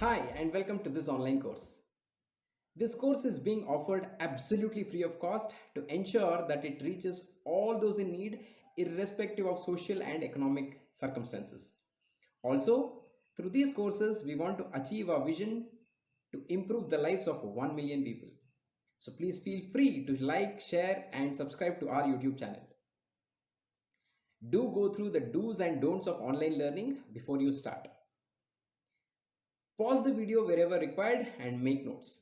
Hi, and welcome to this online course. This course is being offered absolutely free of cost to ensure that it reaches all those in need, irrespective of social and economic circumstances. Also, through these courses, we want to achieve our vision to improve the lives of 1 million people. So please feel free to like, share, and subscribe to our YouTube channel. Do go through the do's and don'ts of online learning before you start. Pause the video wherever required and make notes.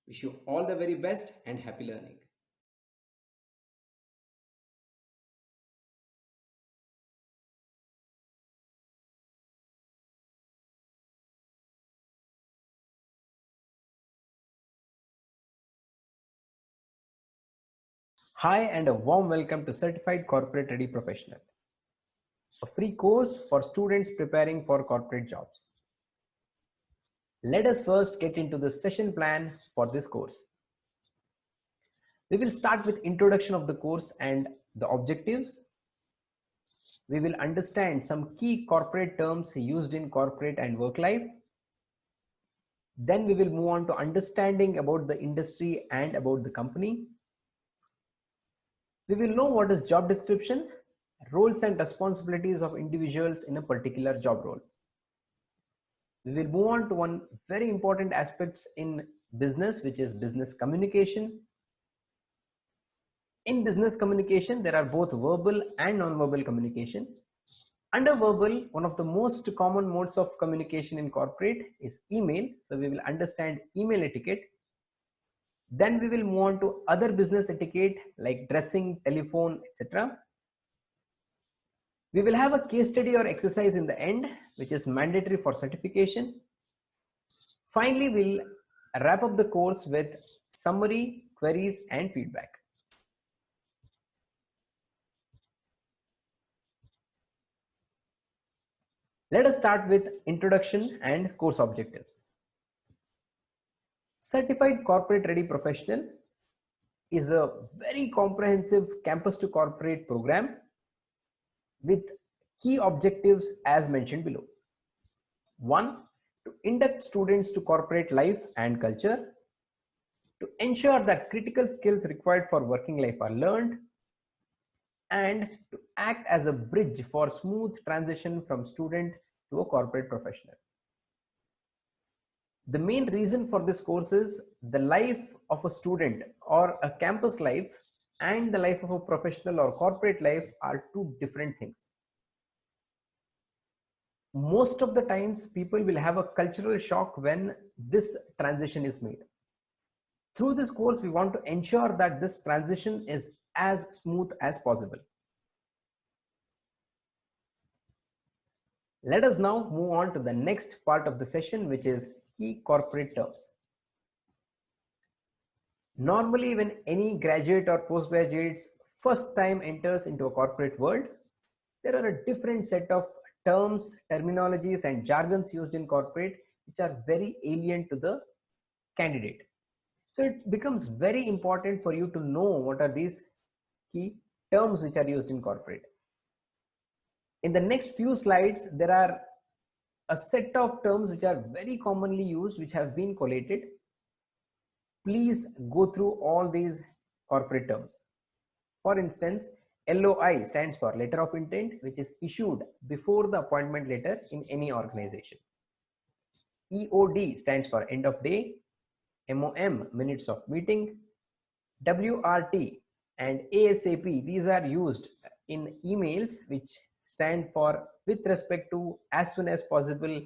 Wish you all the very best and happy learning. Hi and a warm welcome to Certified Corporate Ready Professional, a free course for students preparing for corporate jobs. Let us first get into the session plan for this course. We will start with introduction of the course and the objectives. We will understand some key corporate terms used in corporate and work life. Then we will move on to understanding about the industry and about the company. We will know what is job description, roles and responsibilities of individuals in a particular job role. We will move on to one very important aspects in business, which is business communication. In business communication, there are both verbal and non-verbal communication. Under verbal, one of the most common modes of communication in corporate is email. So we will understand email etiquette. Then we will move on to other business etiquette like dressing, telephone, etc. We will have a case study or exercise in the end, which is mandatory for certification. Finally, we'll wrap up the course with summary, queries, and feedback. Let us start with introduction and course objectives. Certified Corporate Ready Professional is a very comprehensive campus to corporate program with key objectives as mentioned below. 1. To induct students to corporate life and culture. To ensure that critical skills required for working life are learned. And to act as a bridge for smooth transition from student to a corporate professional. The main reason for this course is the life of a student or a campus life and the life of a professional or corporate life are two different things. Most of the times people will have a cultural shock when this transition is made. Through this course, we want to ensure that this transition is as smooth as possible. Let us now move on to the next part of the session, which is key corporate terms. Normally, when any graduate or postgraduates first time enters into a corporate world, there are a different set of terms, terminologies, and jargons used in corporate which are very alien to the candidate. So it becomes very important for you to know what are these key terms which are used in corporate. In the next few slides, there are a set of terms which are very commonly used, which have been collated. Please go through all these corporate terms. For instance, LOI stands for letter of intent, which is issued before the appointment letter in any organization. EOD stands for end of day. MOM, minutes of meeting. WRT and ASAP, these are used in emails which stand for with respect to as soon as possible.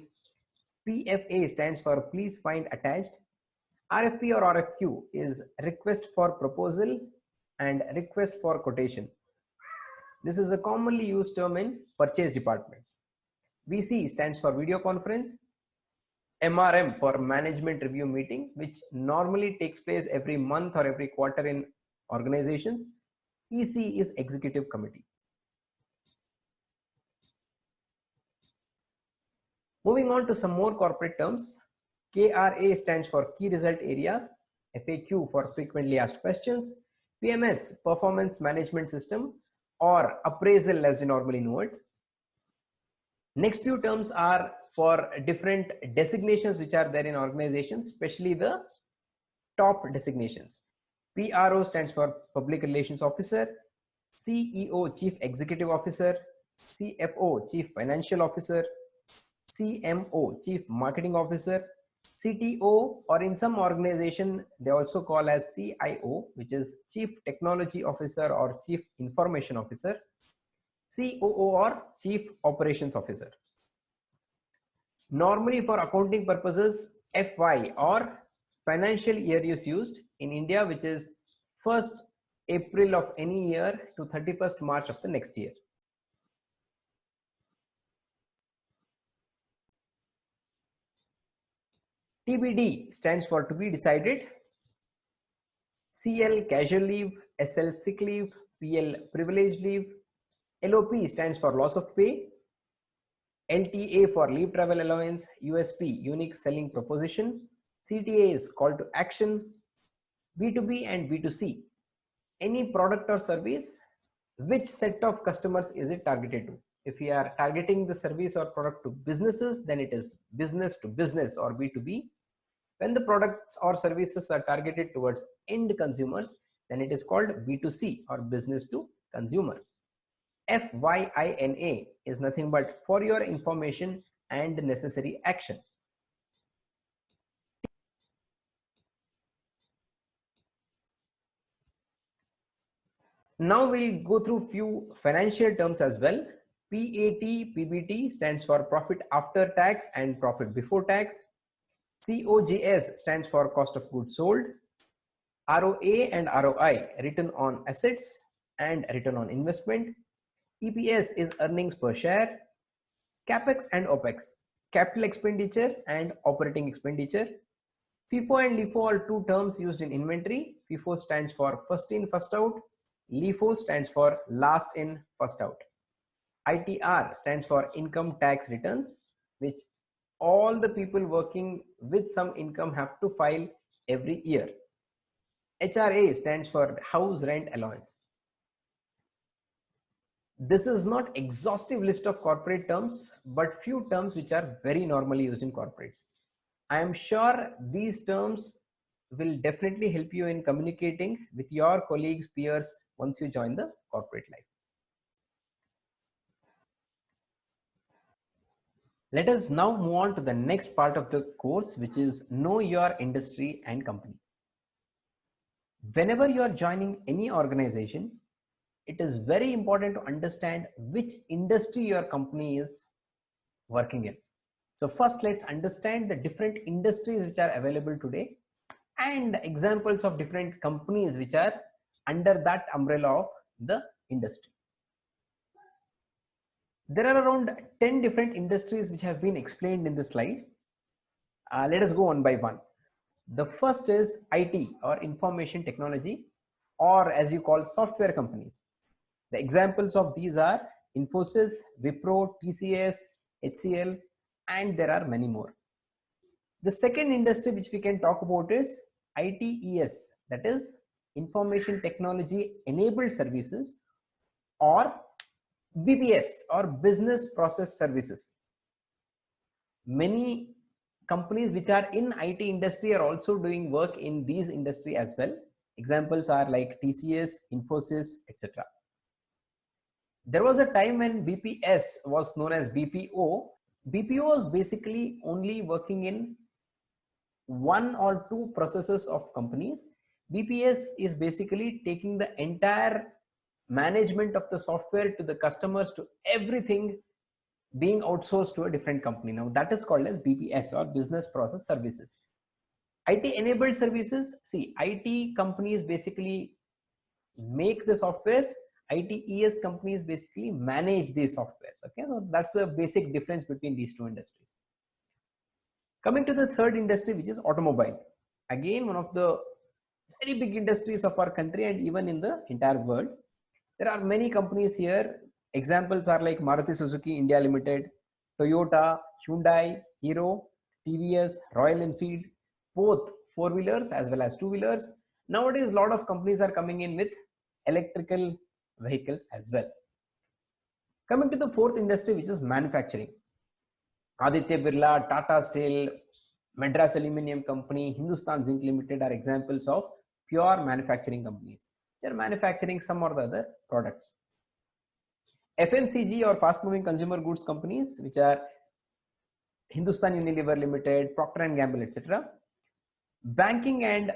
PFA stands for please find attached. RFP or RFQ is request for proposal and request for quotation. This is a commonly used term in purchase departments. VC stands for video conference. MRM for management review meeting, which normally takes place every month or every quarter in organizations. EC is executive committee. Moving on to some more corporate terms. KRA stands for key result areas. FAQ for frequently asked questions. PMS, performance management system, or appraisal as we normally know it. Next few terms are for different designations which are there in organizations, especially the top designations. PRO stands for Public Relations Officer, CEO Chief Executive Officer, CFO Chief Financial Officer, CMO Chief Marketing Officer, CTO, or in some organization they also call as CIO, which is Chief Technology Officer or Chief Information Officer, COO or Chief Operations Officer. Normally for accounting purposes, FY or financial year is used in India, which is 1st April of any year to 31st March of the next year. TBD stands for to be decided. CL casual leave, SL sick leave, PL privilege leave. LOP stands for loss of pay. LTA for leave travel allowance. USP unique selling proposition. CTA is call to action. B2B and B2C, any product or service, which set of customers is it targeted to? If we are targeting the service or product to businesses, then it is business to business or B2B. When the products or services are targeted towards end consumers, then it is called B2C or business to consumer. FYINA is nothing but for your information and necessary action. Now we'll go through few financial terms as well. PAT, PBT stands for profit after tax and profit before tax. COGS stands for cost of goods sold. ROA and ROI, return on assets and return on investment. EPS is earnings per share. CapEx and OpEx, capital expenditure and operating expenditure. FIFO and LIFO are two terms used in inventory. FIFO stands for first in, first out. LIFO stands for last in, first out. ITR stands for income tax returns, which all the people working with some income have to file every year. HRA stands for house rent allowance. This is not exhaustive list of corporate terms, but few terms which are very normally used in corporates. I am sure these terms will definitely help you in communicating with your colleagues, peers once you join the corporate life. Let us now move on to the next part of the course, which is know your industry and company. Whenever you are joining any organization, it is very important to understand which industry your company is working in. So first, let's understand the different industries which are available today and examples of different companies which are under that umbrella of the industry. There are around 10 different industries which have been explained in the slide. Let us go one by one. The first is IT or information technology, or as you call software companies. The examples of these are Infosys, Wipro, TCS, HCL, and there are many more. The second industry which we can talk about is ITES, that is information technology enabled services, or BPS or business process services. Many companies which are in IT industry are also doing work in these industry as well. Examples are like TCS, Infosys, etc. There was a time when BPS was known as BPO. BPO was basically only working in one or two processes of companies. BPS is basically taking the entire management of the software to the customers, to everything being outsourced to a different company. Now that is called as BPS or business process services. IT enabled services, see, IT companies basically make the softwares, ITES companies basically manage these softwares. Okay, so that's the basic difference between these two industries. Coming to the third industry, which is automobile. Again, one of the very big industries of our country and even in the entire world. There are many companies here. Examples are like Maruti Suzuki India Limited, Toyota, Hyundai, Hero, TVS, Royal Enfield, both four-wheelers as well as two-wheelers. Nowadays, a lot of companies are coming in with electrical vehicles as well. Coming to the fourth industry, which is manufacturing. Aditya Birla, Tata Steel, Madras Aluminium Company, Hindustan Zinc Limited are examples of pure manufacturing companies. They are manufacturing some or the other products. FMCG or fast moving consumer goods companies, which are Hindustan Unilever Limited, Procter and Gamble, etc. Banking and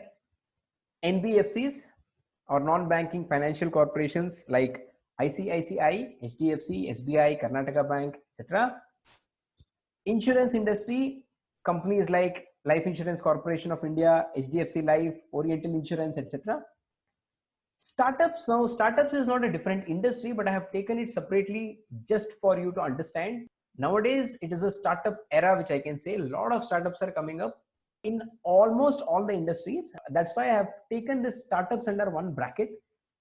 NBFCs or non-banking financial corporations like ICICI, HDFC, SBI, Karnataka Bank, etc. Insurance industry, companies like Life Insurance Corporation of India, HDFC Life, Oriental Insurance, etc. Startups, now startups is not a different industry, but I have taken it separately just for you to understand. Nowadays, it is a startup era, which I can say a lot of startups are coming up in almost all the industries. That's why I have taken this startups under one bracket.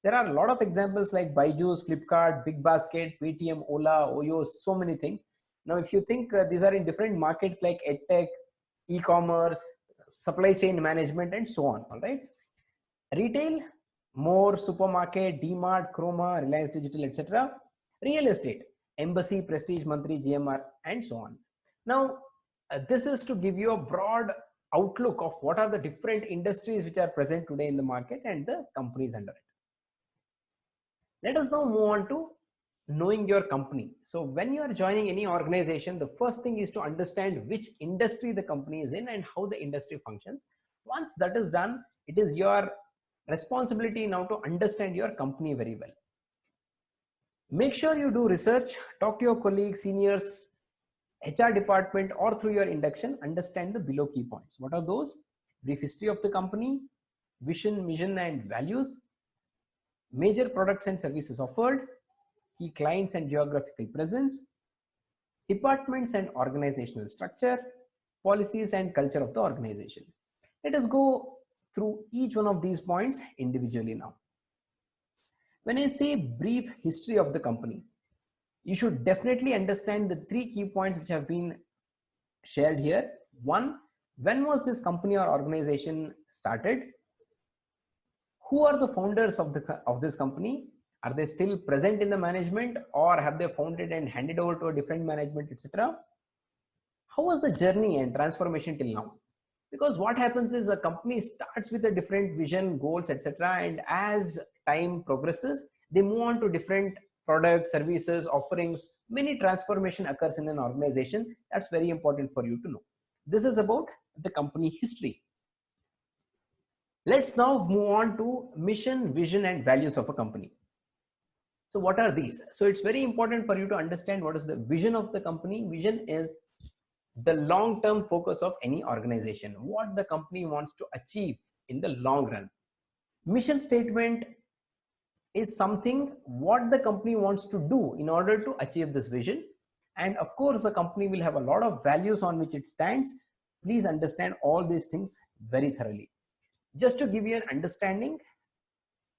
There are a lot of examples like Byju's, Flipkart, Big Basket, Paytm, Ola, Oyo, so many things. Now, if you think these are in different markets like EdTech, e-commerce, supply chain management, and so on, all right? Retail, more supermarket, DMart, Chroma, Reliance Digital, etc. Real estate, Embassy, Prestige, Mantri, GMR, and so on. Now, this is to give you a broad outlook of what are the different industries which are present today in the market and the companies under it. Let us now move on to knowing your company. So when you are joining any organization, the first thing is to understand which industry the company is in and how the industry functions. Once that is done, it is your responsibility now to understand your company very well. Make sure you do research, talk to your colleagues, seniors, HR department, or through your induction, understand the below key points. What are those? Brief history of the company, vision, mission, and values, major products and services offered, key clients and geographical presence, departments and organizational structure, policies and culture of the organization. Let us go through each one of these points individually now. When I say brief history of the company, you should definitely understand the three key points which have been shared here. One, when was this company or organization started? Who are the founders of this company? Are they still present in the management, or have they founded and handed over to a different management, etc.? How was the journey and transformation till now? Because what happens is a company starts with a different vision, goals, etc. And as time progresses, they move on to different products, services, offerings. Many transformation occurs in an organization. That's very important for you to know. This is about the company history. Let's now move on to mission, vision, and values of a company. So what are these? So it's very important for you to understand what is the vision of the company. Vision is the long-term focus of any organization, what the company wants to achieve in the long run. Mission statement is something what the company wants to do in order to achieve this vision. And of course, the company will have a lot of values on which it stands. Please understand all these things very thoroughly. Just to give you an understanding,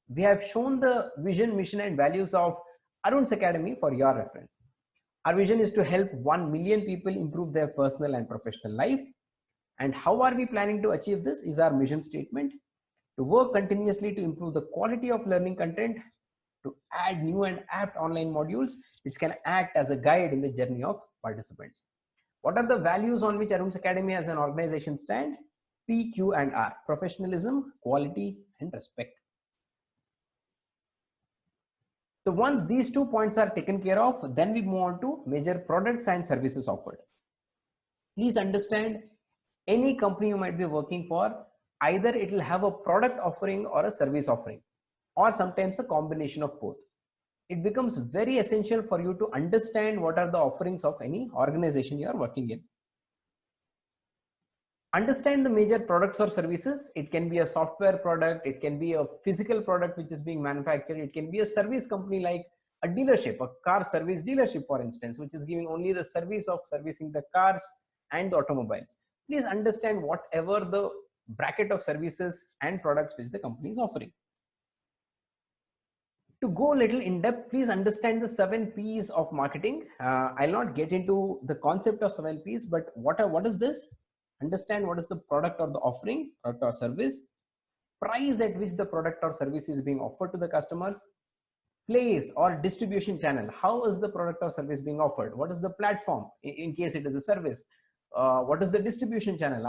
we have shown the vision, mission, and values of Arun's Academy for your reference. Our vision is to help 1 million people improve their personal and professional life. And how are we planning to achieve this is our mission statement: to work continuously to improve the quality of learning content, to add new and apt online modules which can act as a guide in the journey of participants. What are the values on which Arun's Academy as an organization stand? P, Q, and R: professionalism, quality, and respect. So once these 2 points are taken care of, then we move on to major products and services offered. Please understand, any company you might be working for, either it will have a product offering or a service offering, or sometimes a combination of both. It becomes very essential for you to understand what are the offerings of any organization you are working in. Understand the major products or services. It can be a software product, it can be a physical product which is being manufactured, it can be a service company like a dealership, a car service dealership, for instance, which is giving only the service of servicing the cars and the automobiles. Please understand whatever the bracket of services and products which the company is offering. To go a little in depth, please understand the 7 P's of marketing. I'll not get into the concept of 7 P's, but what is this? Understand what is the product or the offering, product or service, price at which the product or service is being offered to the customers, place or distribution channel. How is the product or service being offered? What is the platform in case it is a service? What is the distribution channel?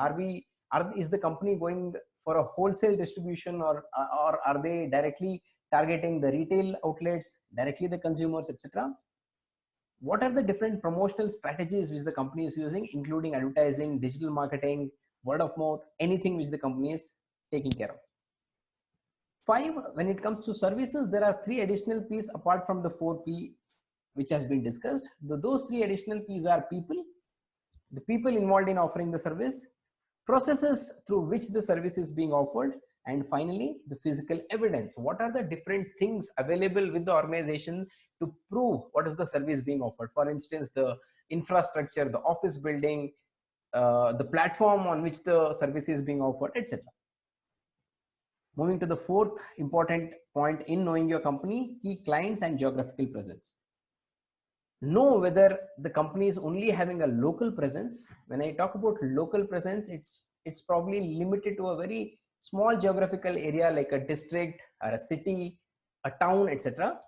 Is the company going for a wholesale distribution, or are they directly targeting the retail outlets, directly the consumers, etc.? What are the different promotional strategies which the company is using, including advertising, digital marketing, word of mouth, anything which the company is taking care of? 5, when it comes to services, there are 3 additional P's apart from the 4 P which has been discussed. Those 3 additional P's are people, the people involved in offering the service, processes through which the service is being offered, and finally the physical evidence. What are the different things available with the organization to prove what is the service being offered? For instance, the infrastructure, the office building, the platform on which the service is being offered, etc. Moving to the 4th important point in knowing your company, key clients and geographical presence. Know whether the company is only having a local presence. When I talk about local presence, it's probably limited to a very small geographical area like a district or a city, a town, etc.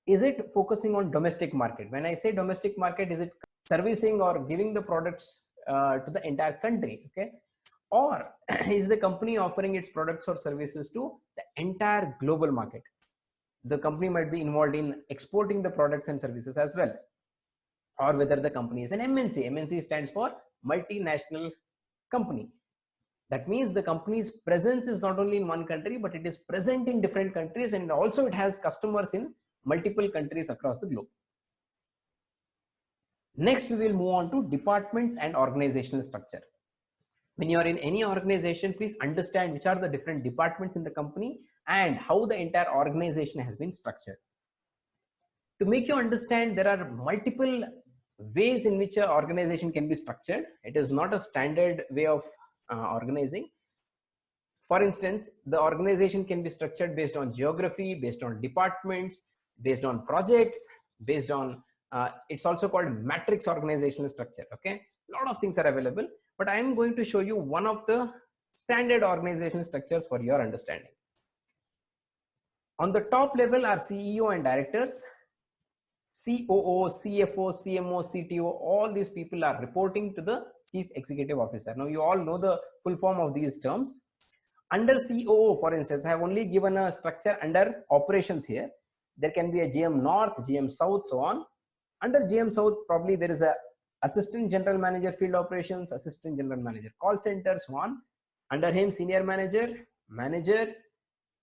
Is it focusing on domestic market? When I say domestic market, is it servicing or giving the products to the entire country? Okay. Or is the company offering its products or services to the entire global market? The company might be involved in exporting the products and services as well. Or whether the company is an MNC. MNC stands for multinational company. That means the company's presence is not only in one country, but it is present in different countries, and also it has customers in multiple countries across the globe. Next, we will move on to departments and organizational structure. When you are in any organization, please understand which are the different departments in the company and how the entire organization has been structured. To make you understand, there are multiple ways in which an organization can be structured. It is not a standard way of organizing. For instance, the organization can be structured based on geography, based on departments, based on projects, based on, it's also called matrix organizational structure. Okay, a lot of things are available, but I am going to show you one of the standard organizational structures for your understanding. On the top level are CEO and directors, COO, CFO, CMO, CTO, all these people are reporting to the Chief Executive Officer. Now you all know the full form of these terms. Under COO, for instance, I have only given a structure under operations here. There can be a GM North, GM South, so on. Under GM South, probably there is a Assistant General Manager Field Operations, Assistant General Manager Call Center, so on. Under him, Senior Manager, Manager,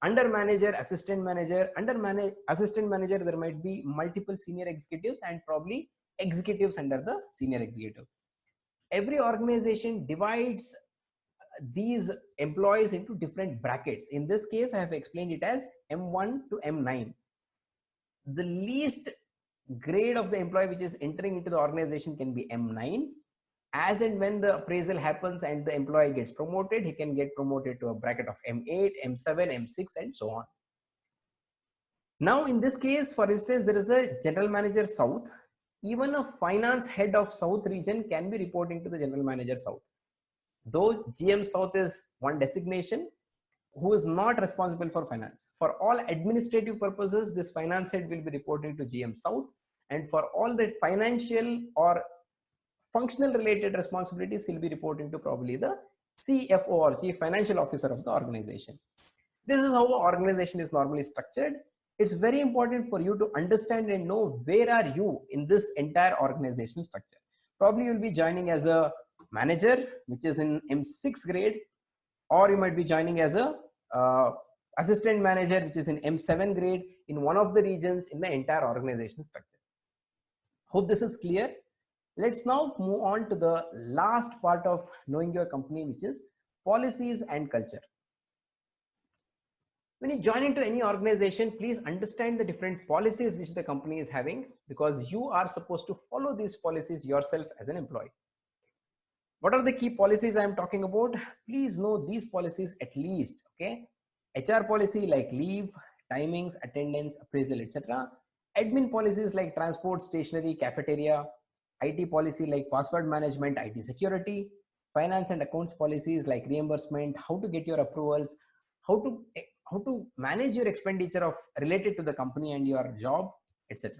under Manager, Assistant Manager, under Assistant Manager, there might be multiple senior executives and probably executives under the senior executive. Every organization divides these employees into different brackets. In this case, I have explained it as M1 to M9. The least grade of the employee which is entering into the organization can be M9. As and when the appraisal happens and the employee gets promoted, he can get promoted to a bracket of M8, M7, M6, and so on. Now, in this case, for instance, there is a General Manager South. Even a finance head of South region can be reporting to the General Manager South. Though GM South is one designation, who is not responsible for finance. For all administrative purposes, this finance head will be reporting to GM South, and for all the financial or functional related responsibilities, he'll be reporting to probably the CFO or Chief Financial Officer of the organization. This is how an organization is normally structured. It's very important for you to understand and know where are you in this entire organizational structure. Probably you'll be joining as a manager, which is in M6 grade, or you might be joining as a assistant manager, which is in M7 grade in one of the regions in the entire organization structure. Hope this is clear. Let's now move on to the last part of knowing your company, which is policies and culture. When you join into any organization, please understand the different policies which the company is having, because you are supposed to follow these policies yourself as an employee. What are the key policies I am talking about? Please know these policies at least. Okay, HR policy like leave, timings, attendance, appraisal, etc. Admin policies like transport, stationery, cafeteria. IT policy like password management, IT security. Finance and accounts policies like reimbursement, how to get your approvals, how how to manage your expenditure of related to the company and your job, etc.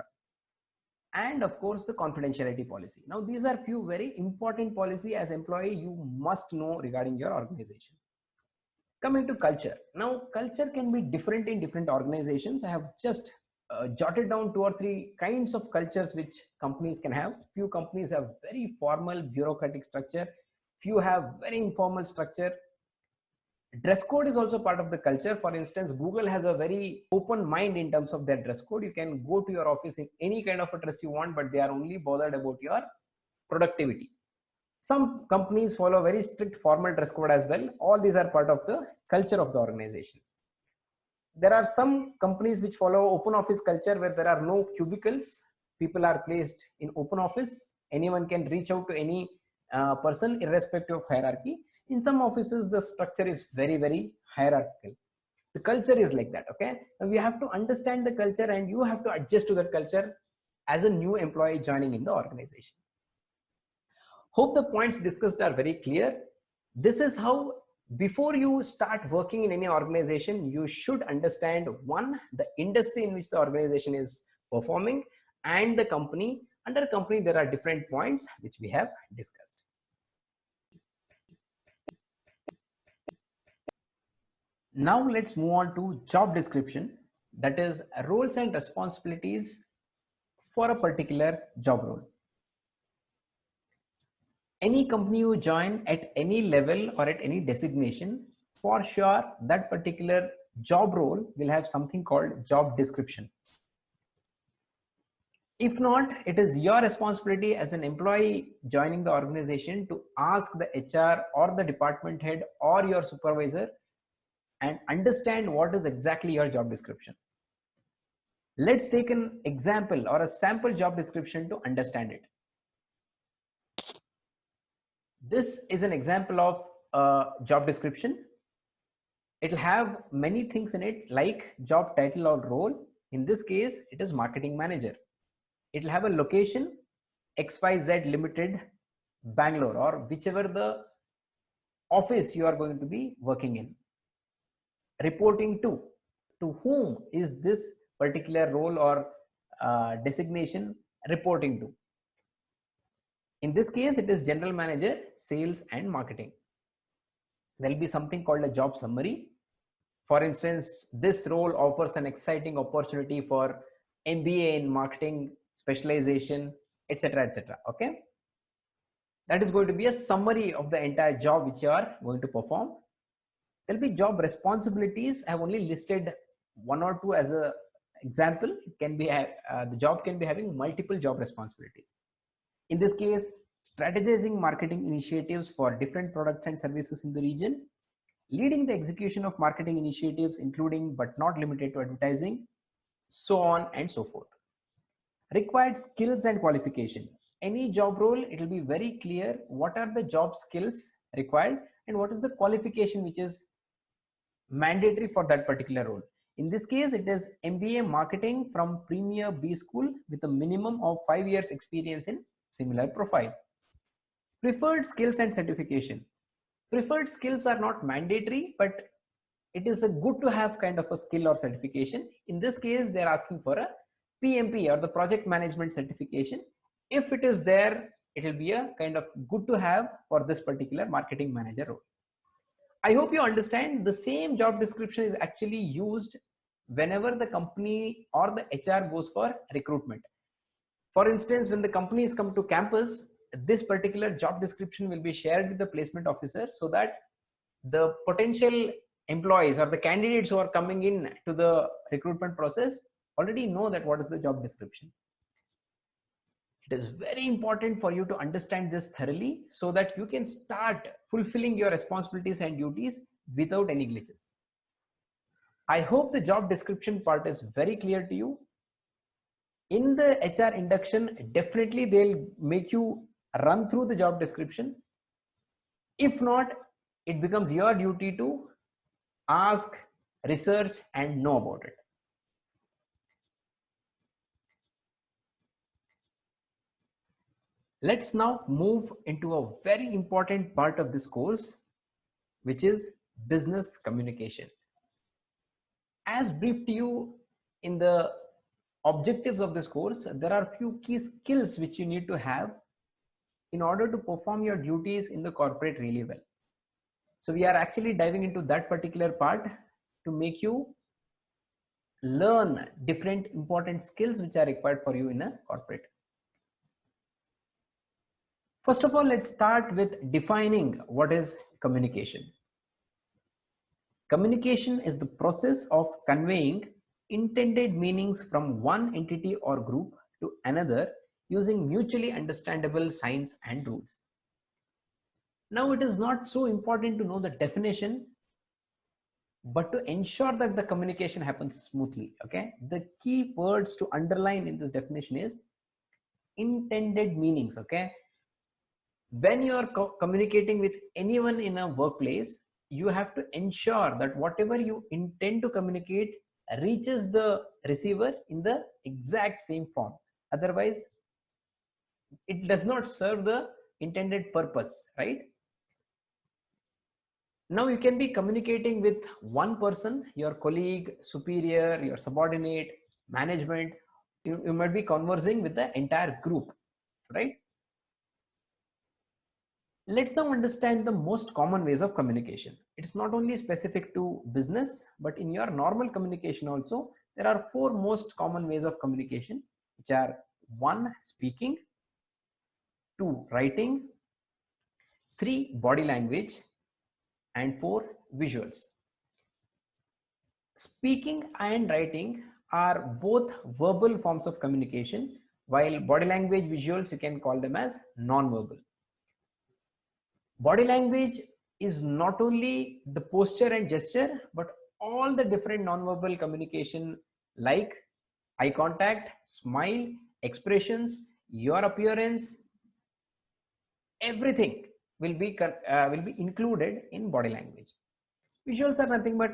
And of course the confidentiality policy. Now these are few very important policy as employee you must know regarding your organization. Coming to culture, now culture can be different in different organizations. I have just jotted down 2 or 3 kinds of cultures which companies can have. Few companies have very formal bureaucratic structure, few have very informal structure. Dress code is also part of the culture. For instance, Google has a very open mind in terms of their dress code. You can go to your office in any kind of a dress you want, but they are only bothered about your productivity. Some companies follow very strict formal dress code as well. All these are part of the culture of the organization. There are some companies which follow open office culture where there are no cubicles. People are placed in open office. Anyone can reach out to any person irrespective of hierarchy. In some offices, the structure is very, very hierarchical. The culture is like that, okay? And we have to understand the culture and you have to adjust to that culture as a new employee joining in the organization. Hope the points discussed are very clear. This is how, before you start working in any organization, you should understand one, the industry in which the organization is performing, and the company. Under company, there are different points which we have discussed. Now let's move on to job description, that is roles and responsibilities for a particular job role. Any company you join at any level or at any designation, for sure that particular job role will have something called job description. If not, it is your responsibility as an employee joining the organization to ask the HR or the department head or your supervisor and understand what is exactly your job description. Let's take an example or a sample job description to understand it. This is an example of a job description. It'll have many things in it like job title or role. In this case, it is marketing manager. It'll have a location, XYZ Limited, Bangalore, or whichever the office you are going to be working in. Reporting to whom is this particular role or designation reporting to? In this case, it is general manager, sales and marketing. There will be something called a job summary. For instance, this role offers an exciting opportunity for MBA in marketing, specialization, etc., etc. Okay, that is going to be a summary of the entire job which you are going to perform. There will be job responsibilities. I have only listed 1 or 2 as a example. It can be the job can be having multiple job responsibilities. In this case, strategizing marketing initiatives for different products and services in the region, leading the execution of marketing initiatives including but not limited to advertising, so on and so forth. Required skills and qualification. Any job role, it will be very clear what are the job skills required and what is the qualification which is mandatory for that particular role. In this case, it is MBA marketing from Premier B School with a minimum of 5 years experience in similar profile. Preferred skills and certification. Preferred skills are not mandatory, but it is a good to have kind of a skill or certification. In this case, they are asking for a PMP or the project management certification. If it is there, it will be a kind of good to have for this particular marketing manager role. I hope you understand the same job description is actually used whenever the company or the HR goes for recruitment. For instance, when the companies come to campus, this particular job description will be shared with the placement officer so that the potential employees or the candidates who are coming in to the recruitment process already know that what is the job description. It is very important for you to understand this thoroughly so that you can start fulfilling your responsibilities and duties without any glitches. I hope the job description part is very clear to you. In the HR induction, definitely they'll make you run through the job description. If not, it becomes your duty to ask, research and know about it. Let's now move into a very important part of this course, which is business communication. As briefed to you in the objectives of this course, there are few key skills which you need to have in order to perform your duties in the corporate really well. So we are actually diving into that particular part to make you learn different important skills which are required for you in a corporate. First of all, let's start with defining what is communication. Communication is the process of conveying intended meanings from one entity or group to another using mutually understandable signs and rules. Now, it is not so important to know the definition, but to ensure that the communication happens smoothly. Okay, the key words to underline in this definition is intended meanings. Okay, when you are communicating with anyone in a workplace, you have to ensure that whatever you intend to communicate reaches the receiver in the exact same form. Otherwise, it does not serve the intended purpose, right? Now you can be communicating with one person, your colleague, superior, your subordinate, management. You might be conversing with the entire group, right? Let's now understand the most common ways of communication. It's not only specific to business, but in your normal communication also, there are four most common ways of communication, which are: one, speaking; two, writing; three, body language; and four, visuals. Speaking and writing are both verbal forms of communication, while body language, visuals, you can call them as non-verbal. Body language is not only the posture and gesture, but all the different non-verbal communication like eye contact, smile, expressions, your appearance, everything will be included in body language. Visuals are nothing but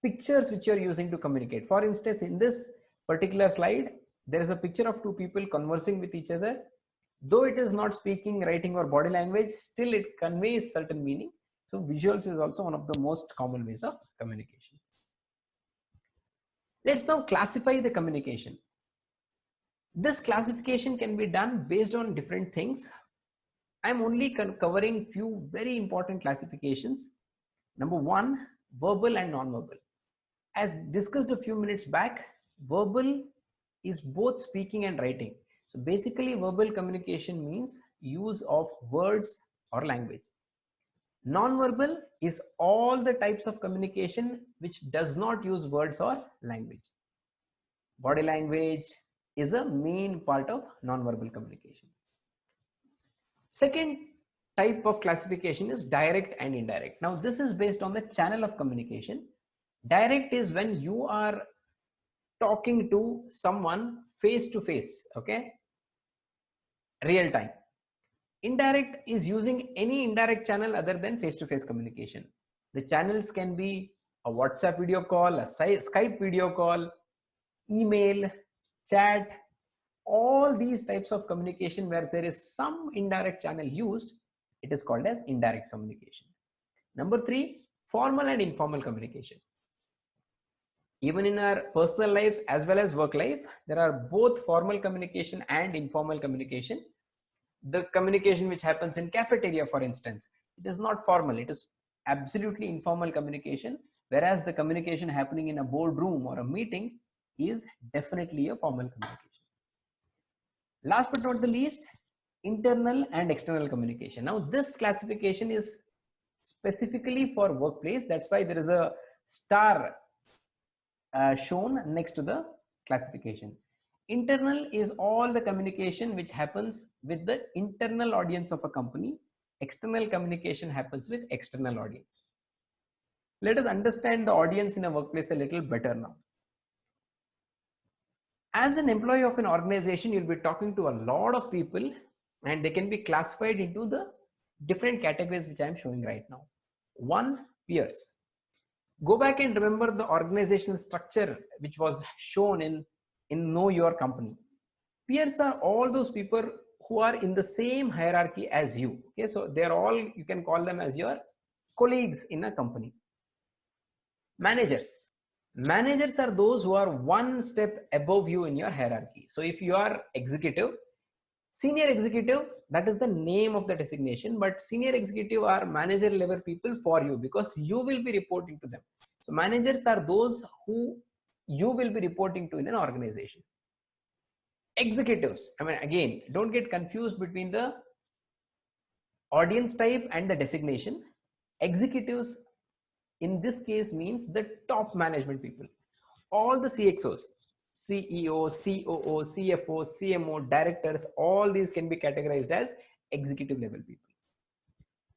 pictures which you are using to communicate. For instance, in this particular slide, there is a picture of two people conversing with each other. Though it is not speaking, writing, or body language, still it conveys certain meaning. So visuals is also one of the most common ways of communication. Let's now classify the communication. This classification can be done based on different things. I'm only covering few very important classifications. Number one, verbal and non-verbal. As discussed a few minutes back, verbal is both speaking and writing. So basically, verbal communication means use of words or language. Non-verbal is all the types of communication which does not use words or language. Body language is a main part of non-verbal communication. Second type of classification is direct and indirect. Now, this is based on the channel of communication. Direct is when you are talking to someone face to face, okay, real time. Indirect is using any indirect channel other than face to face communication. The channels can be a WhatsApp video call, a Skype video call, email, chat, all these types of communication where there is some indirect channel used, it is called as indirect communication. Number three, formal and informal communication. Even in our personal lives as well as work life, there are both formal communication and informal communication. The communication which happens in cafeteria, for instance, it is not formal, it is absolutely informal communication, whereas the communication happening in a boardroom or a meeting is definitely a formal communication. Last but not the least, internal and external communication. Now, this classification is specifically for workplace. That's why there is a star shown next to the classification. Internal is all the communication which happens with the internal audience of a company. External communication happens with external audience. Let us understand the audience in a workplace a little better now. As an employee of an organization, you'll be talking to a lot of people, and they can be classified into the different categories which I'm showing right now. One, peers. Go back and remember the organizational structure which was shown in Know Your Company. Peers are all those people who are in the same hierarchy as you. Okay, so they're all, you can call them as your colleagues in a company. Managers. Managers are those who are one step above you in your hierarchy. So if you are executive, senior executive, that is the name of the designation, but senior executive are manager level people for you because you will be reporting to them. So managers are those who you will be reporting to in an organization. Executives, I mean, again, don't get confused between the audience type and the designation. Executives in this case means the top management people. All the CXOs, CEO, COO, CFO, CMO, directors, all these can be categorized as executive level people.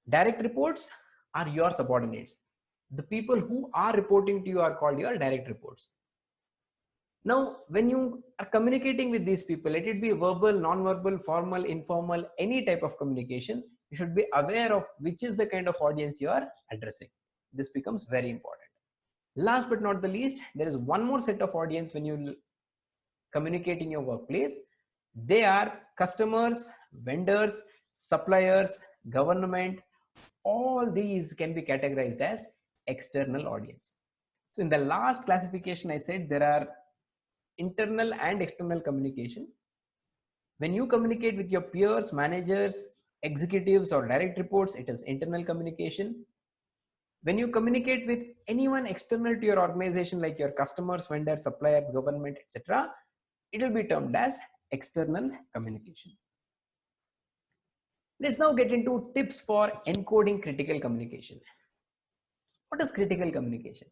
Direct reports are your subordinates. The people who are reporting to you are called your direct reports. Now, when you are communicating with these people, let it be verbal, non-verbal, formal, informal, any type of communication, you should be aware of which is the kind of audience you are addressing. This becomes very important. Last but not the least, there is one more set of audience when you communicate in your workplace. They are customers, vendors, suppliers, government. All these can be categorized as external audience. So in the last classification, I said there are internal and external communication. When you communicate with your peers, managers, executives, or direct reports, it is internal communication. When you communicate with anyone external to your organization, like your customers, vendors, suppliers, government, etc., it will be termed as external communication. Let's now get into tips for encoding critical communication. What is critical communication?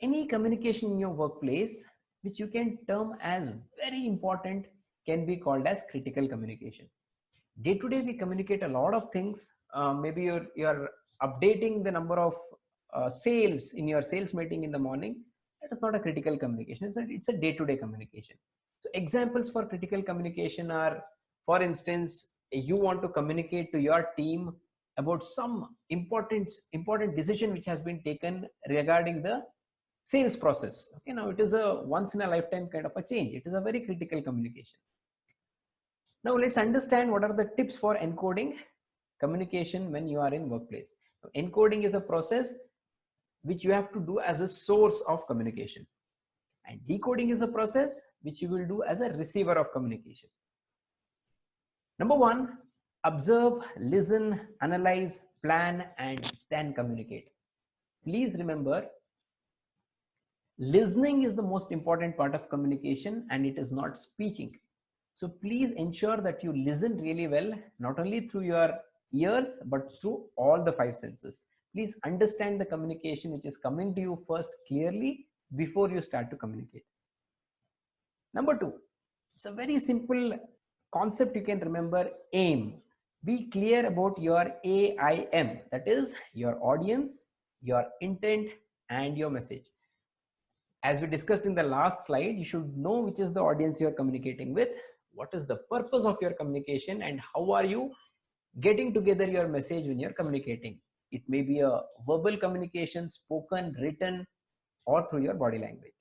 Any communication in your workplace which you can term as very important can be called as critical communication. Day to day we communicate a lot of things. Maybe you're updating the number of sales in your sales meeting in the morning. That is not a critical communication. It's a day-to-day communication. So examples for critical communication are, for instance, you want to communicate to your team about some important decision which has been taken regarding the sales process. Okay, now it is a once in a lifetime kind of a change. It is a very critical communication. Now let's understand what are the tips for encoding communication when you are in workplace. Encoding is a process which you have to do as a source of communication, and decoding is a process which you will do as a receiver of communication. Number one, observe, listen, analyze, plan, and then communicate. Please remember, listening is the most important part of communication and it is not speaking. So please ensure that you listen really well, not only through your ears, but through all the five senses. Please understand the communication which is coming to you first clearly before you start to communicate. Number two, it's a very simple concept you can remember: aim. Be clear about your AIM, that is your audience, your intent, and your message. As we discussed in the last slide, you should know which is the audience you are communicating with, what is the purpose of your communication, and how are you getting together your message when you're communicating. It may be a verbal communication, spoken, written, or through your body language.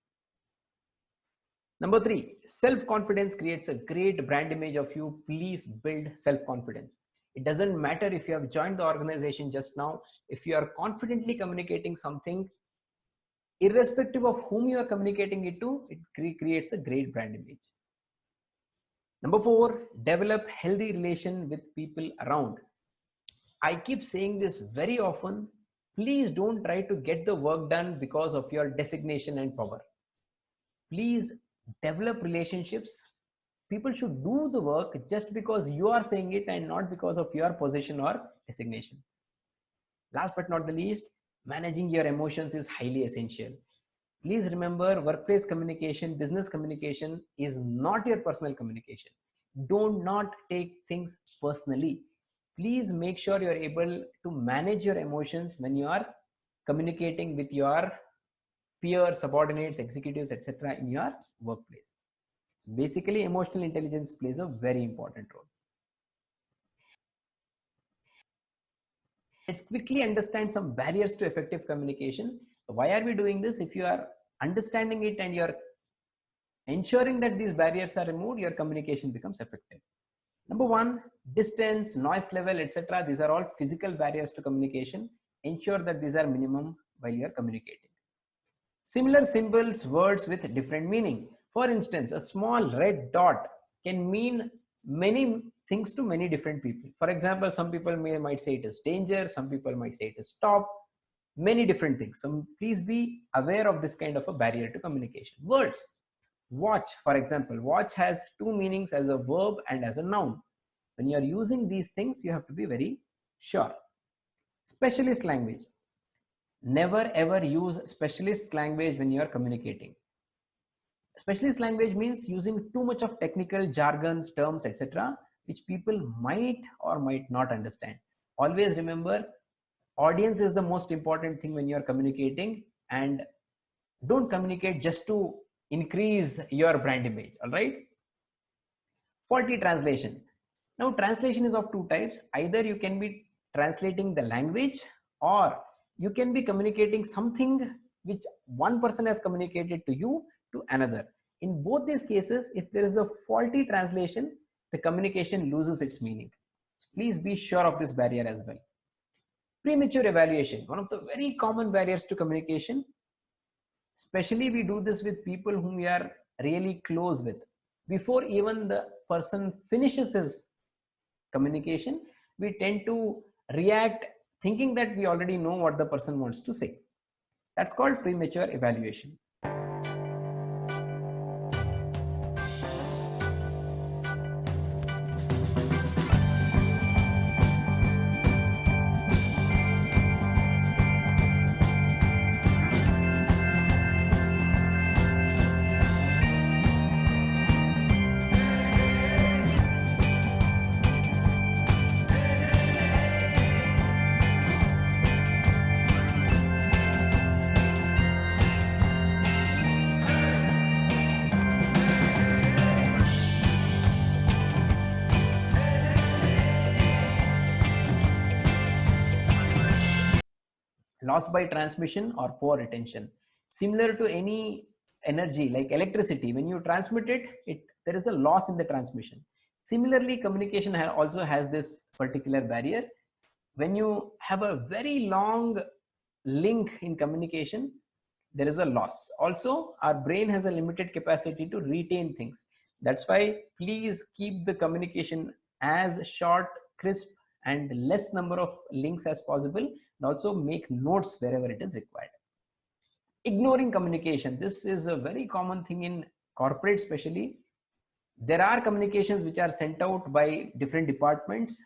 Number three, self-confidence creates a great brand image of you. Please build self-confidence. It doesn't matter if you have joined the organization just now. If you are confidently communicating something, irrespective of whom you are communicating it to, it creates a great brand image. Number four, develop healthy relation with people around. I keep saying this very often. Please don't try to get the work done because of your designation and power. Please develop relationships. People should do the work just because you are saying it and not because of your position or designation. Last but not the least, managing your emotions is highly essential. Please remember, workplace communication, business communication is not your personal communication. Do not take things personally. Please make sure you're able to manage your emotions when you are communicating with your peers, subordinates, executives, etc. in your workplace. So basically, emotional intelligence plays a very important role. Let's quickly understand some barriers to effective communication. So why are we doing this? If you are understanding it and you're ensuring that these barriers are removed, your communication becomes effective. Number one, distance, noise level, etc. These are all physical barriers to communication. Ensure that these are minimum while you're communicating. Similar symbols, words with different meaning. For instance, a small red dot can mean many things to many different people. For example, some people might say it is danger, some people might say it is stop, many different things. So please be aware of this kind of a barrier to communication. Words. Watch, for example, watch has two meanings, as a verb and as a noun. When you are using these things, you have to be very sure. Specialist language. Never ever use specialist language when you are communicating. Specialist language means using too much of technical jargons, terms, etc., which people might or might not understand. Always remember, audience is the most important thing when you are communicating, and don't communicate just to increase your brand image. All right. Faulty translation. Now, translation is of two types. Either you can be translating the language, or you can be communicating something which one person has communicated to you to another. In both these cases, if there is a faulty translation, the communication loses its meaning. Please be sure of this barrier as well. Premature evaluation, one of the very common barriers to communication. Especially we do this with people whom we are really close with. Before even the person finishes his communication, we tend to react thinking that we already know what the person wants to say. That's called premature evaluation. Loss by transmission or poor retention. Similar to any energy like electricity, when you transmit it, there is a loss in the transmission. Similarly, communication also has this particular barrier. When you have a very long link in communication, there is a loss. Also, our brain has a limited capacity to retain things. That's why please keep the communication as short, crisp, and less number of links as possible, and also make notes wherever it is required. Ignoring communication. This is a very common thing in corporate, especially. There are communications which are sent out by different departments.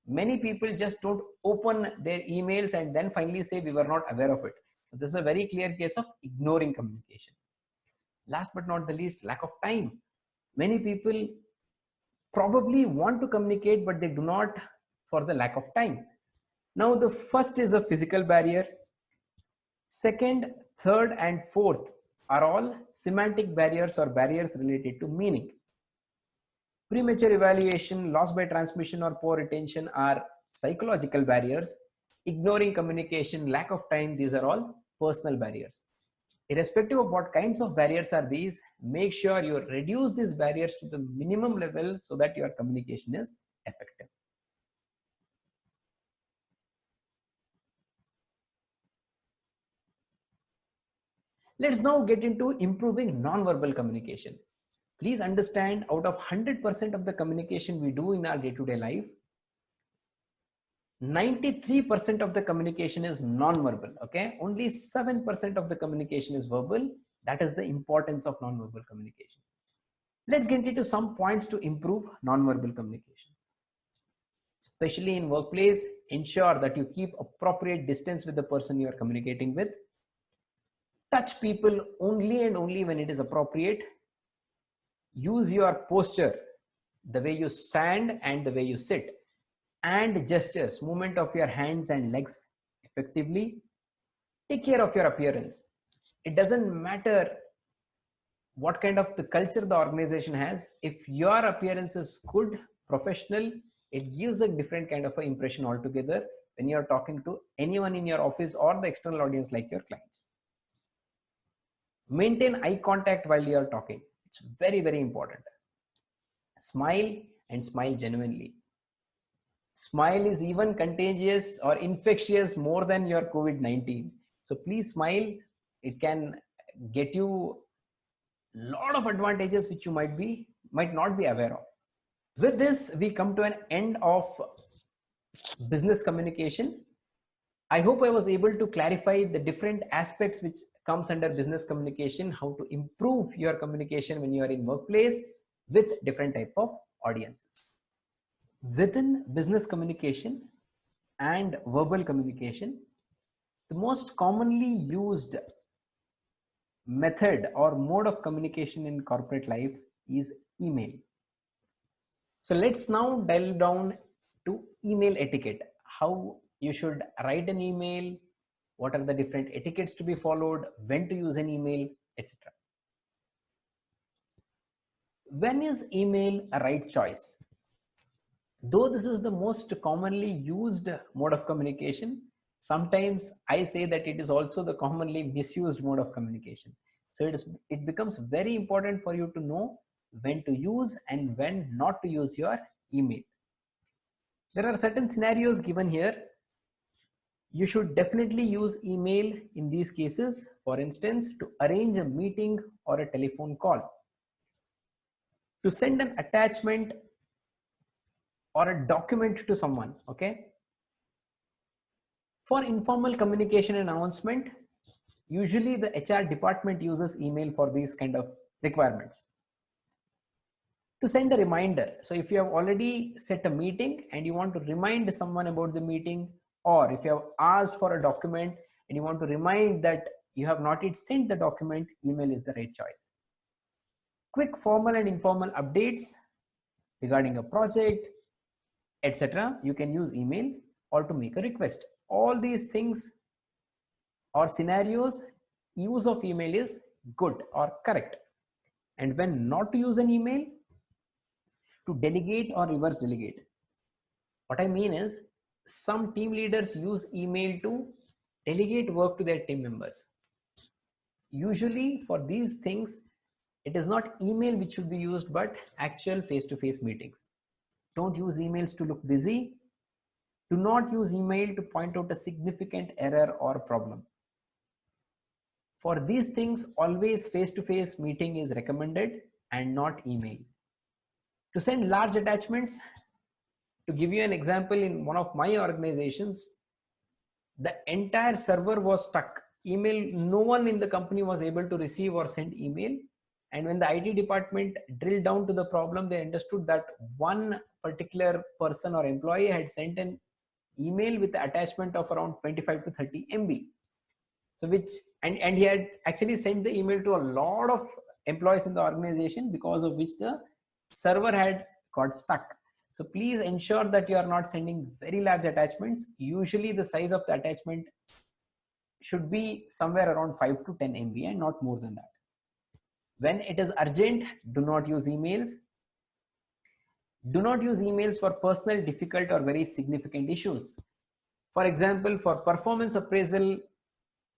Many people just don't open their emails and then finally say we were not aware of it. So this is a very clear case of ignoring communication. Last but not the least, lack of time. Many people probably want to communicate, but they do not for the lack of time. Now, the first is a physical barrier. Second, third, and fourth are all semantic barriers or barriers related to meaning. Premature evaluation, loss by transmission, or poor retention are psychological barriers. Ignoring communication, lack of time, these are all personal barriers. Irrespective of what kinds of barriers are these, make sure you reduce these barriers to the minimum level so that your communication is effective. Let's now get into improving non-verbal communication. Please understand, out of 100% of the communication we do in our day-to-day life, 93% of the communication is non-verbal. Okay, only 7% of the communication is verbal. That is the importance of non-verbal communication. Let's get into some points to improve non-verbal communication. Especially in workplace, ensure that you keep appropriate distance with the person you are communicating with. Touch people only and only when it is appropriate. Use your posture, the way you stand and the way you sit, and gestures, movement of your hands and legs effectively. Take care of your appearance. It doesn't matter what kind of the culture the organization has. If your appearance is good, professional, it gives a different kind of an impression altogether when you're talking to anyone in your office or the external audience like your clients. Maintain eye contact while you are talking. It's very, very important. Smile, and smile genuinely. Smile is even contagious or infectious more than your COVID-19. So please smile It can get you a lot of advantages which you might not be aware of. With this, we come to an end of business communication. I hope I was able to clarify the different aspects which comes under business communication, how to improve your communication when you are in workplace with different type of audiences. Within business communication and verbal communication, the most commonly used method or mode of communication in corporate life is email. So let's now delve down to email etiquette, how you should write an email, what are the different etiquettes to be followed, when to use an email, etc. When is email a right choice? Though this is the most commonly used mode of communication, sometimes I say that it is also the commonly misused mode of communication. So it becomes very important for you to know when to use and when not to use your email. There are certain scenarios given here. You should definitely use email in these cases. For instance, to arrange a meeting or a telephone call, to send an attachment or a document to someone, okay? For informal communication and announcement, usually the HR department uses email for these kind of requirements. To send a reminder, so if you have already set a meeting and you want to remind someone about the meeting, or if you have asked for a document and you want to remind that you have not yet sent the document, email is the right choice. Quick formal and informal updates regarding a project, etc., you can use email, or to make a request. All these things or scenarios, use of email is good or correct. And when not to use an email, to delegate or reverse delegate. What I mean is, some team leaders use email to delegate work to their team members. Usually for these things, it is not email which should be used, but actual face-to-face meetings. Don't use emails to look busy. Do not use email to point out a significant error or problem. For these things, always face-to-face meeting is recommended and not email. To send large attachments, to give you an example, in one of my organizations, the entire server was stuck. Email, no one in the company was able to receive or send email. And when the IT department drilled down to the problem, they understood that one particular person or employee had sent an email with the attachment of around 25 to 30 MB. So which, and he had actually sent the email to a lot of employees in the organization, because of which the server had got stuck. So please ensure that you are not sending very large attachments. Usually the size of the attachment should be somewhere around 5 to 10 MB and not more than that. When it is urgent, do not use emails. Do not use emails for personal, difficult or very significant issues. For example, for performance appraisal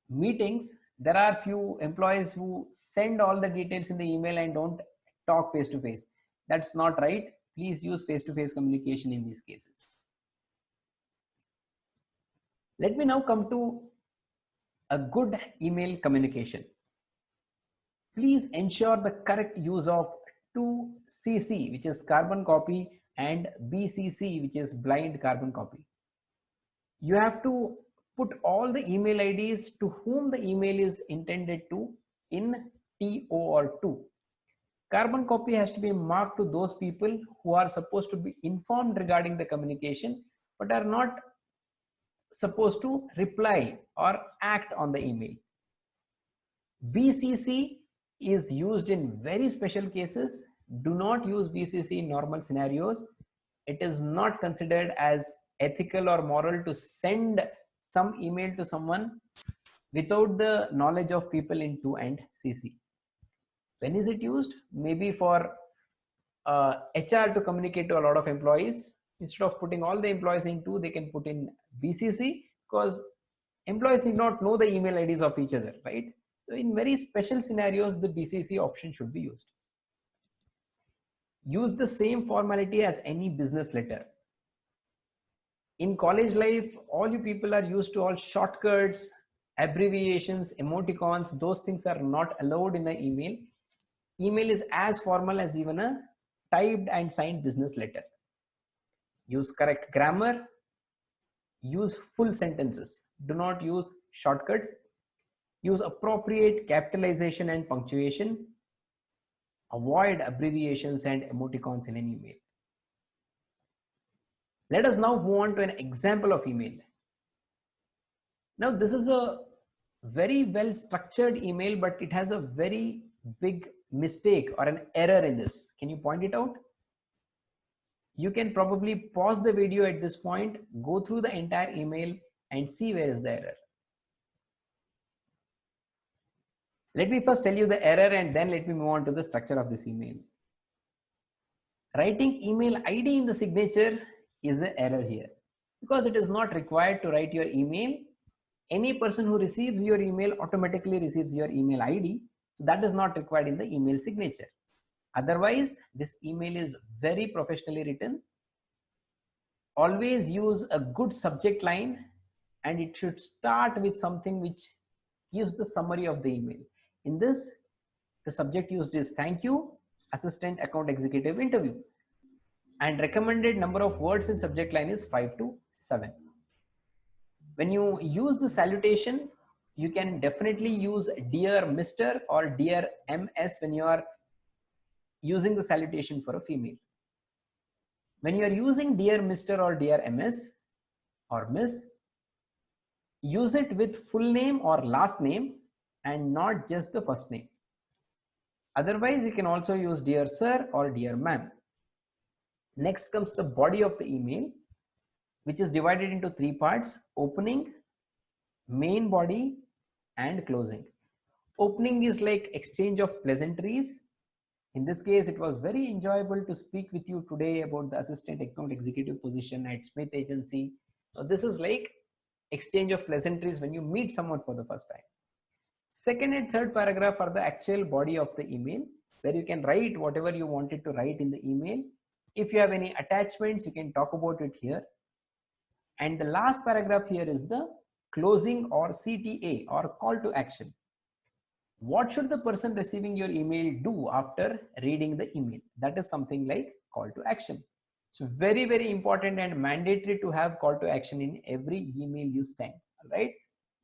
meetings, there are few employees who send all the details in the email and don't talk face to face. That's not right. Please use face-to-face communication in these cases. Let me now come to a good email communication. Please ensure the correct use of 2CC, which is carbon copy, and BCC, which is blind carbon copy. You have to put all the email IDs to whom the email is intended to in TO or 2. Carbon copy has to be marked to those people who are supposed to be informed regarding the communication, but are not supposed to reply or act on the email. BCC is used in very special cases. Do not use BCC in normal scenarios. It is not considered as ethical or moral to send some email to someone without the knowledge of people in 2 and CC. When is it used? Maybe for HR to communicate to a lot of employees. Instead of putting all the employees in 2, they can put in BCC, because employees need not know the email IDs of each other, right? So in very special scenarios, the BCC option should be used. Use the same formality as any business letter. In college life, all you people are used to all shortcuts Abbreviations, emoticons, those things are not allowed in the email. Email is as formal as even a typed and signed business letter. Use correct grammar, use full sentences, do not use shortcuts, use appropriate capitalization and punctuation, avoid abbreviations and emoticons in an email. Let us now move on to an example of email. Now this is a very well structured email, but it has a very big mistake or an error in this. Can you point it out? You can probably pause the video at this point, go through the entire email and see where is the error. Let me first tell you the error and then let me move on to the structure of this email. Writing email ID in the signature is the error here, because it is not required to write your email. Any person who receives your email automatically receives your email ID. So that is not required in the email signature. Otherwise, this email is very professionally written. Always use a good subject line, and it should start with something which gives the summary of the email. In this, the subject used is thank you, assistant account executive interview, and recommended number of words in subject line is 5 to 7. When you use the salutation, you can definitely use dear Mr. or dear MS when you are using the salutation for a female. When you are using dear Mr. or dear MS or Miss, use it with full name or last name and not just the first name. Otherwise, you can also use dear sir or dear ma'am. Next comes the body of the email, which is divided into 3 parts: opening, main body, and closing. Opening is like exchange of pleasantries. In this case, it was very enjoyable to speak with you today about the assistant account executive position at Smith Agency. So this is like exchange of pleasantries when you meet someone for the first time. Second and third paragraph are the actual body of the email, where you can write whatever you wanted to write in the email. If you have any attachments, you can talk about it here. And the last paragraph here is the closing or CTA or call to action. What should the person receiving your email do after reading the email? That is something like call to action. So very, very important and mandatory to have call to action in every email you send. All right.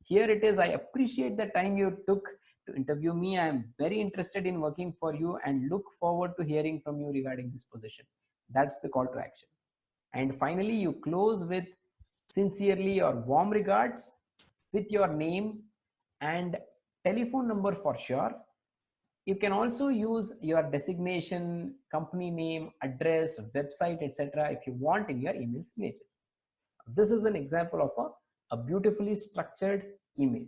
Here it is. I appreciate the time you took to interview me. I am very interested in working for you and look forward to hearing from you regarding this position. That's the call to action. And finally, you close with sincerely or warm regards with your name and telephone number for sure. You can also use your designation, company name, address, website, etc. if you want in your email signature. This is an example of a beautifully structured email.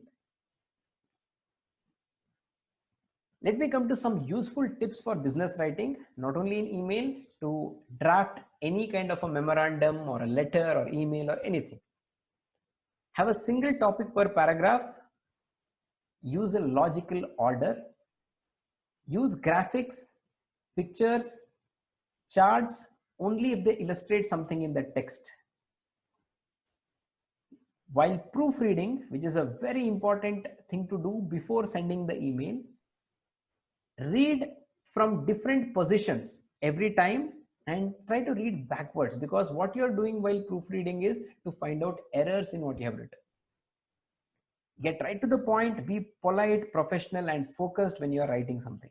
Let me come to some useful tips for business writing, not only in email, to draft any kind of a memorandum or a letter or email or anything. Have a single topic per paragraph. Use a logical order. Use graphics, pictures, charts only if they illustrate something in the text. While proofreading, which is a very important thing to do before sending the email, read from different positions every time and try to read backwards, because what you're doing while proofreading is to find out errors in what you have written. Get right to the point, be polite, professional, and focused when you are writing something.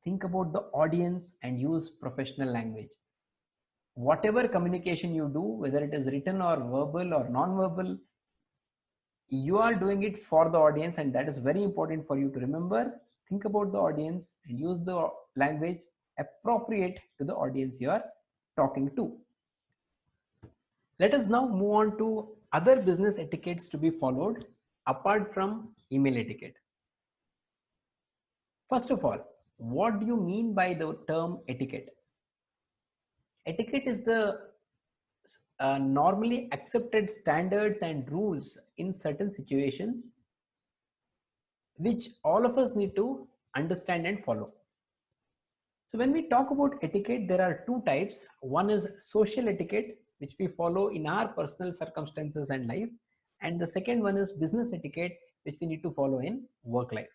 Think about the audience and use professional language. Whatever communication you do, whether it is written or verbal or non-verbal, you are doing it for the audience, and that is very important for you to remember. Think about the audience and use the language appropriate to the audience you are talking to. Let us now move on to other business etiquettes to be followed apart from email etiquette. First of all, what do you mean by the term etiquette? Etiquette is the normally accepted standards and rules in certain situations which all of us need to understand and follow. So when we talk about etiquette, there are 2 types. One is social etiquette, which we follow in our personal circumstances and life. and the second one is business etiquette, which we need to follow in work life.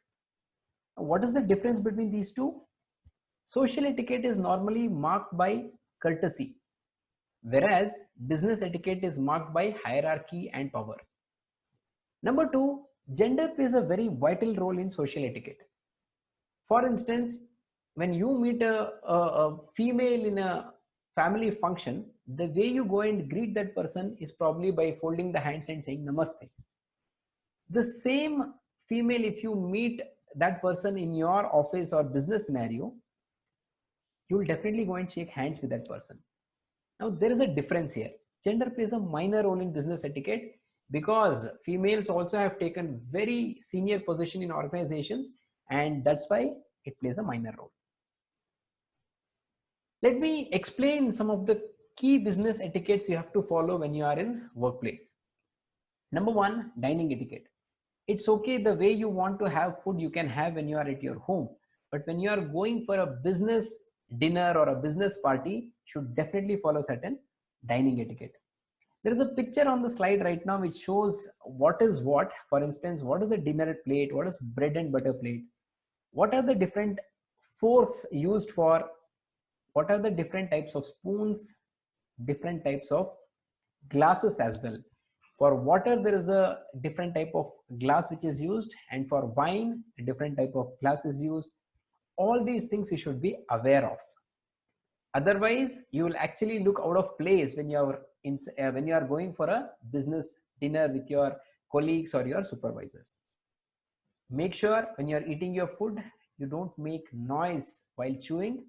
Now, what is the difference between these two? Social etiquette is normally marked by courtesy, whereas business etiquette is marked by hierarchy and power. Number two, gender plays a very vital role in social etiquette. For instance, when you meet a female in a family function, the way you go and greet that person is probably by folding the hands and saying namaste. The same female, if you meet that person in your office or business scenario, you will definitely go and shake hands with that person. Now, there is a difference here. Gender plays a minor role in business etiquette because females also have taken very senior position in organizations, and that's why it plays a minor role. Let me explain some of the key business etiquettes you have to follow when you are in workplace. Number one, dining etiquette. It's okay, the way you want to have food you can have when you are at your home, but when you are going for a business dinner or a business party, should definitely follow certain dining etiquette. There is a picture on the slide right now which shows what is what. For instance, what is a dinner plate, what is bread and butter plate, what are the different forks used for, what are the different types of spoons, different types of glasses as well. For water, there is a different type of glass which is used, and for wine, a different type of glass is used. All these things you should be aware of. Otherwise, you will actually look out of place when you are when you are going for a business dinner with your colleagues or your supervisors. Make sure when you are eating your food, you don't make noise while chewing,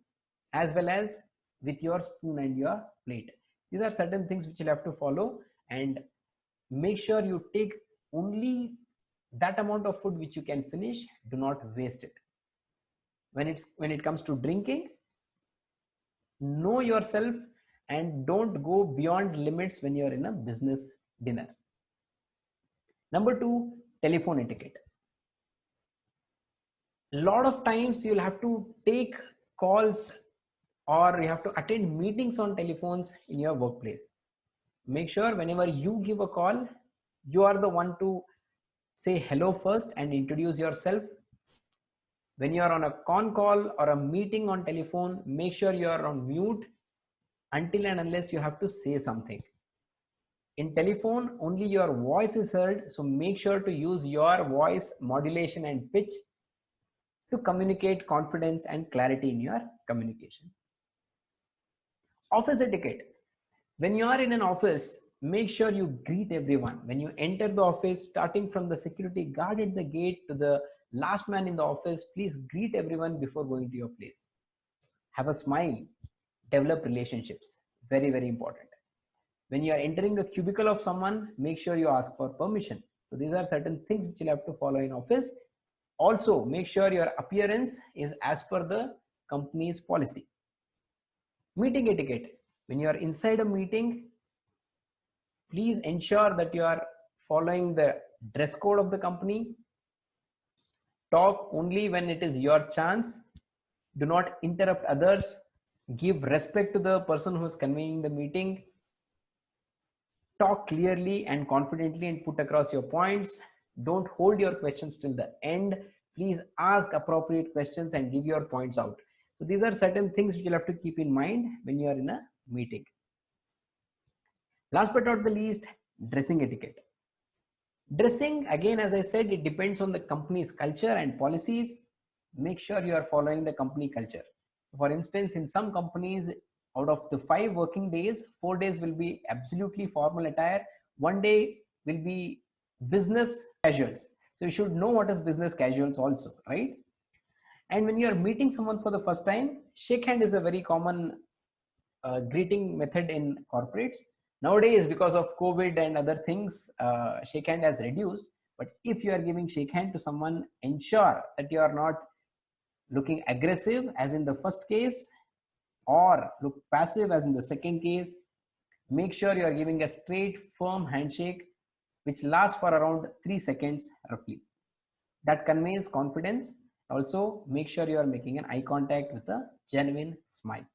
as well as with your spoon and your plate. These are certain things which you'll have to follow, and make sure you take only that amount of food which you can finish. Do not waste it. When it comes to drinking, know yourself and don't go beyond limits when you're in a business dinner. Number two, telephone etiquette. A lot of times you'll have to take calls or you have to attend meetings on telephones in your workplace. Make sure whenever you give a call, you are the one to say hello first and introduce yourself. When you are on a con call or a meeting on telephone, make sure you are on mute until and unless you have to say something. In telephone, only your voice is heard, so make sure to use your voice modulation and pitch to communicate confidence and clarity in your communication. Office etiquette. When you are in an office, make sure you greet everyone. When you enter the office, starting from the security guard at the gate to the last man in the office, please greet everyone before going to your place. Have a smile, develop relationships. Very, very important. When you are entering the cubicle of someone, make sure you ask for permission. So these are certain things which you'll have to follow in office. Also, make sure your appearance is as per the company's policy. Meeting etiquette. When you are inside a meeting, please ensure that you are following the dress code of the company. Talk only when it is your chance. Do not interrupt others. Give respect to the person who is convening the meeting. Talk clearly and confidently and put across your points. Don't hold your questions till the end. Please ask appropriate questions and give your points out. So these are certain things you'll have to keep in mind when you are in a meeting. Last but not the least, dressing etiquette. Dressing, again, as I said, it depends on the company's culture and policies. Make sure you are following the company culture. For instance, in some companies, out of the 5 working days, 4 days will be absolutely formal attire. 1 day will be business casuals. So you should know what is business casuals also, right? And when you are meeting someone for the first time, shake hand is a very common greeting method in corporates. Nowadays, because of COVID and other things, shake hand has reduced. But if you are giving shake hand to someone, ensure that you are not looking aggressive as in the first case or look passive as in the second case. Make sure you are giving a straight, firm handshake which lasts for around 3 seconds roughly. That conveys confidence. Also, make sure you are making an eye contact with a genuine smile.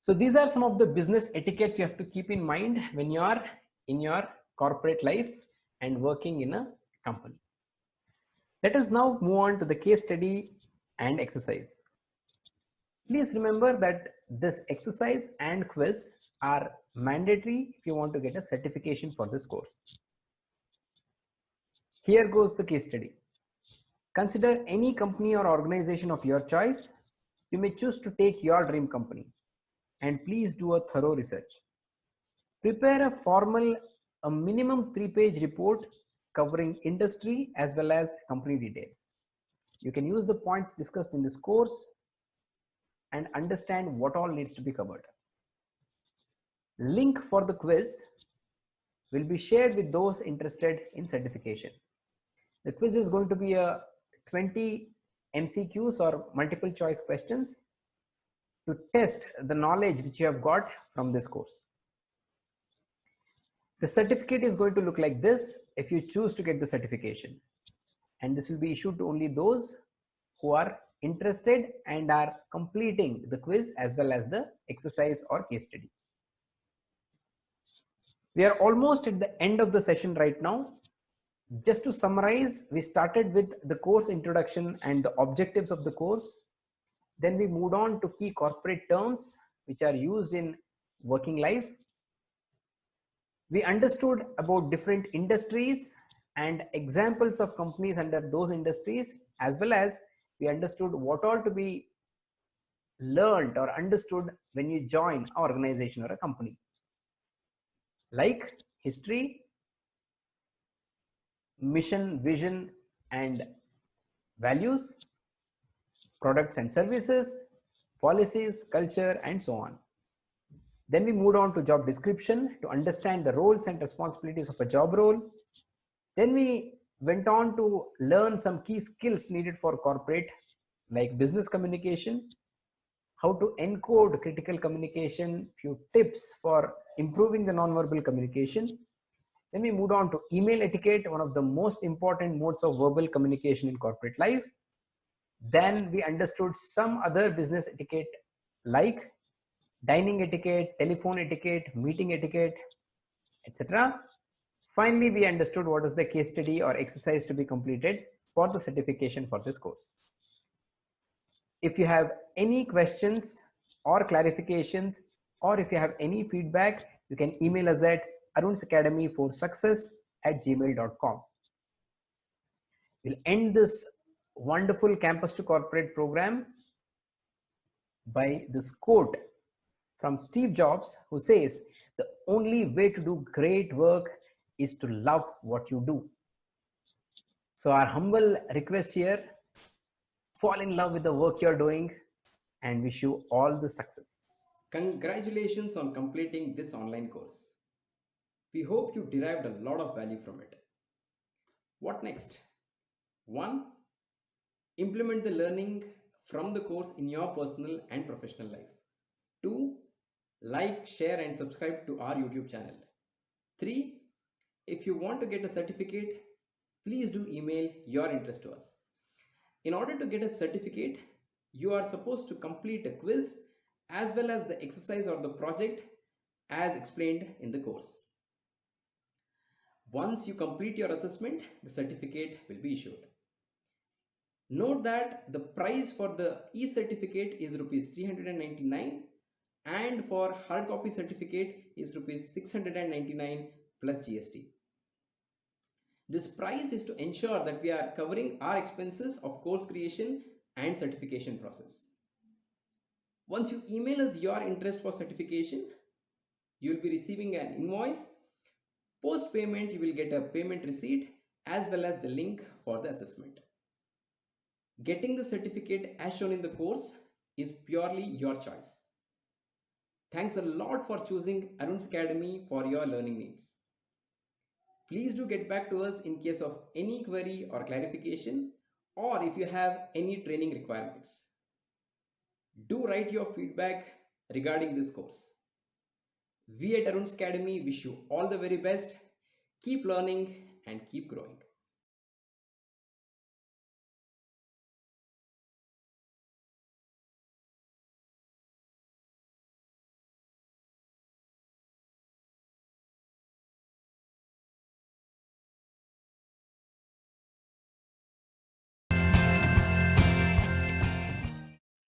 So these are some of the business etiquettes you have to keep in mind when you are in your corporate life and working in a company. Let us now move on to the case study and exercise. Please remember that this exercise and quiz are mandatory if you want to get a certification for this course. Here goes the case study. Consider any company or organization of your choice. You may choose to take your dream company, and please do a thorough research. Prepare a minimum 3-page report covering industry as well as company details. You can use the points discussed in this course and understand what all needs to be covered. Link for the quiz will be shared with those interested in certification. The quiz is going to be a 20 MCQs or multiple choice questions to test the knowledge which you have got from this course. The certificate is going to look like this if you choose to get the certification, and this will be issued to only those who are interested and are completing the quiz as well as the exercise or case study. We are almost at the end of the session right now. Just to summarize, we started with the course introduction and the objectives of the course. Then we moved on to key corporate terms which are used in working life. We understood about different industries and examples of companies under those industries, as well as we understood what all to be learned or understood when you join an organization or a company, like history, mission, vision and values, products and services, policies, culture, and so on. Then we moved on to job description to understand the roles and responsibilities of a job role. Then we went on to learn some key skills needed for corporate, like business communication, how to encode critical communication, few tips for improving the nonverbal communication. Then we moved on to email etiquette, one of the most important modes of verbal communication in corporate life. Then we understood some other business etiquette like dining etiquette, telephone etiquette, meeting etiquette, etc. Finally, we understood what is the case study or exercise to be completed for the certification for this course. If you have any questions or clarifications, or if you have any feedback, you can email us at arunsacademy4success@gmail.com. We'll end this wonderful campus to corporate program by this quote from Steve Jobs, who says, "The only way to do great work is to love what you do." So our humble request here, fall in love with the work you're doing and wish you all the success. Congratulations on completing this online course. We hope you derived a lot of value from it. What next? 1. Implement the learning from the course in your personal and professional life. 2. Like, share, and subscribe to our YouTube channel. 3. If you want to get a certificate, please do email your interest to us. In order to get a certificate, you are supposed to complete a quiz as well as the exercise or the project as explained in the course. Once you complete your assessment, the certificate will be issued. Note that the price for the e-certificate is rupees 399 and for hard copy certificate is rupees 699 plus GST. This price is to ensure that we are covering our expenses of course creation and certification process. Once you email us your interest for certification, you will be receiving an invoice. Post payment, you will get a payment receipt as well as the link for the assessment. Getting the certificate as shown in the course is purely your choice. Thanks a lot for choosing Arun's Academy for your learning needs. Please do get back to us in case of any query or clarification, or if you have any training requirements. Do write your feedback regarding this course. We at Arun's Academy wish you all the very best. Keep learning and keep growing.